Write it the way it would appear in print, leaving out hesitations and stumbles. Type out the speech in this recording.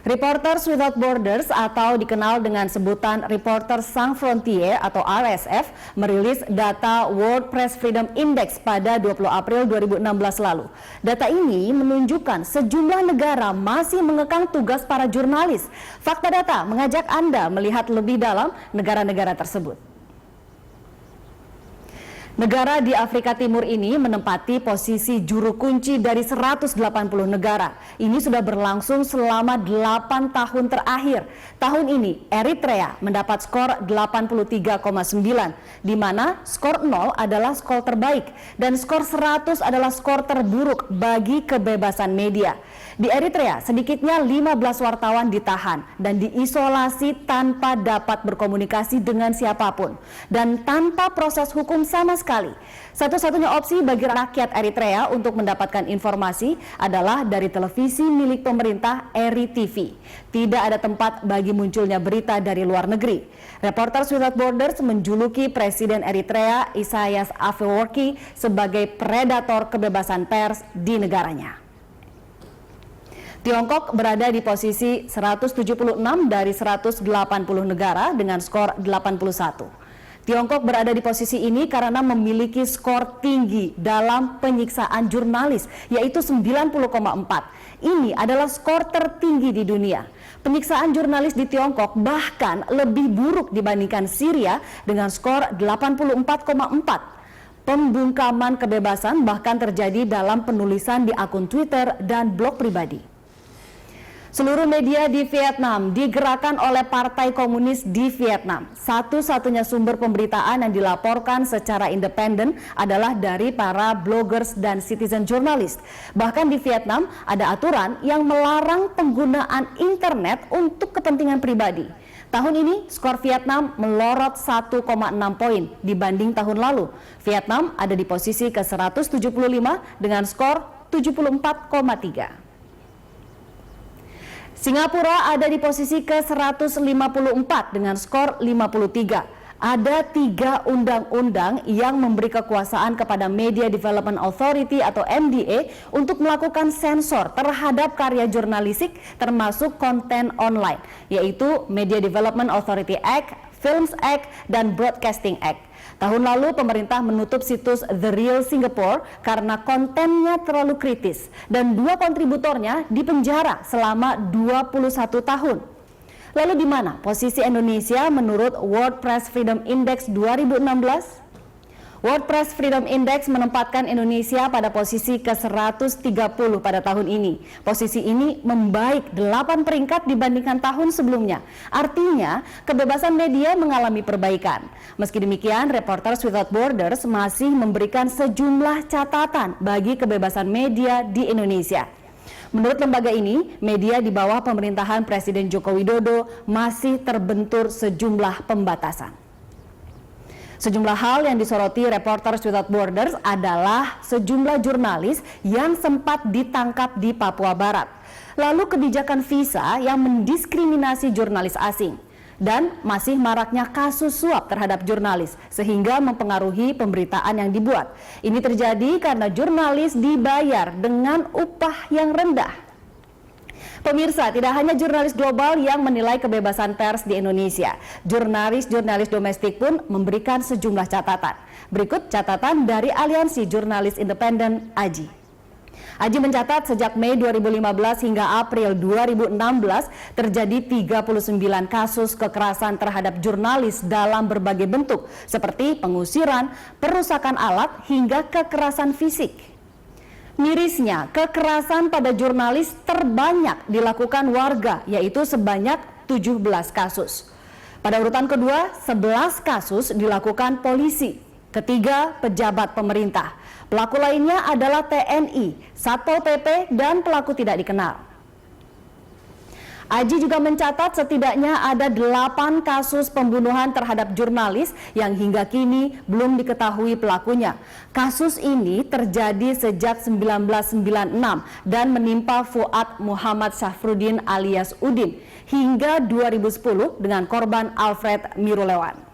Reporters Without Borders atau dikenal dengan sebutan Reporters Sans Frontières atau RSF merilis data World Press Freedom Index pada 20 April 2016 lalu. Data ini menunjukkan sejumlah negara masih mengekang tugas para jurnalis. Fakta data mengajak Anda melihat lebih dalam negara-negara tersebut. Negara di Afrika Timur ini menempati posisi juru kunci dari 180 negara. Ini sudah berlangsung selama 8 tahun terakhir. Tahun ini Eritrea mendapat skor 83,9, di mana skor 0 adalah skor terbaik dan skor 100 adalah skor terburuk bagi kebebasan media. Di Eritrea sedikitnya 15 wartawan ditahan dan diisolasi tanpa dapat berkomunikasi dengan siapapun dan tanpa proses hukum sama sekali. Satu-satunya opsi bagi rakyat Eritrea untuk mendapatkan informasi adalah dari televisi milik pemerintah ERI-TV. Tidak ada tempat bagi munculnya berita dari luar negeri. Reporters Without Borders menjuluki Presiden Eritrea Isaias Afewerki sebagai predator kebebasan pers di negaranya. Tiongkok berada di posisi 176 dari 180 negara dengan skor 81. Tiongkok berada di posisi ini karena memiliki skor tinggi dalam penyiksaan jurnalis, yaitu 90,4. Ini adalah skor tertinggi di dunia. Penyiksaan jurnalis di Tiongkok bahkan lebih buruk dibandingkan Syria dengan skor 84,4. Pembungkaman kebebasan bahkan terjadi dalam penulisan di akun Twitter dan blog pribadi. Seluruh media di Vietnam digerakkan oleh Partai Komunis di Vietnam. Satu-satunya sumber pemberitaan yang dilaporkan secara independen adalah dari para bloggers dan citizen journalist. Bahkan di Vietnam ada aturan yang melarang penggunaan internet untuk kepentingan pribadi. Tahun ini skor Vietnam melorot 1,6 poin dibanding tahun lalu. Vietnam ada di posisi ke-175 dengan skor 74,3. Singapura ada di posisi ke-154 dengan skor 53. Ada 3 undang-undang yang memberi kekuasaan kepada Media Development Authority atau MDA untuk melakukan sensor terhadap karya jurnalistik termasuk konten online, yaitu Media Development Authority Act, Films Act, dan Broadcasting Act. Tahun lalu pemerintah menutup situs The Real Singapore karena kontennya terlalu kritis dan 2 kontributornya dipenjara selama 21 tahun. Lalu di mana posisi Indonesia menurut World Press Freedom Index 2016? World Press Freedom Index menempatkan Indonesia pada posisi ke-130 pada tahun ini. Posisi ini membaik 8 peringkat dibandingkan tahun sebelumnya. Artinya, kebebasan media mengalami perbaikan. Meski demikian, Reporters Without Borders masih memberikan sejumlah catatan bagi kebebasan media di Indonesia. Menurut lembaga ini, media di bawah pemerintahan Presiden Joko Widodo masih terbentur sejumlah pembatasan. Sejumlah hal yang disoroti Reporters Without Borders adalah sejumlah jurnalis yang sempat ditangkap di Papua Barat. Lalu kebijakan visa yang mendiskriminasi jurnalis asing. Dan masih maraknya kasus suap terhadap jurnalis sehingga mempengaruhi pemberitaan yang dibuat. Ini terjadi karena jurnalis dibayar dengan upah yang rendah. Pemirsa, tidak hanya jurnalis global yang menilai kebebasan pers di Indonesia. Jurnalis domestik pun memberikan sejumlah catatan. Berikut catatan dari Aliansi Jurnalis Independen AJI. AJI mencatat sejak Mei 2015 hingga April 2016 terjadi 39 kasus kekerasan terhadap jurnalis dalam berbagai bentuk seperti pengusiran, perusakan alat hingga kekerasan fisik. Mirisnya, kekerasan pada jurnalis terbanyak dilakukan warga, yaitu sebanyak 17 kasus. Pada urutan kedua, 11 kasus dilakukan polisi. Ketiga, pejabat pemerintah. Pelaku lainnya adalah TNI, Satpol PP, dan pelaku tidak dikenal. AJI juga mencatat setidaknya ada 8 kasus pembunuhan terhadap jurnalis yang hingga kini belum diketahui pelakunya. Kasus ini terjadi sejak 1996 dan menimpa Fuad Muhammad Syafruddin alias Udin hingga 2010 dengan korban Alfred Mirulewan.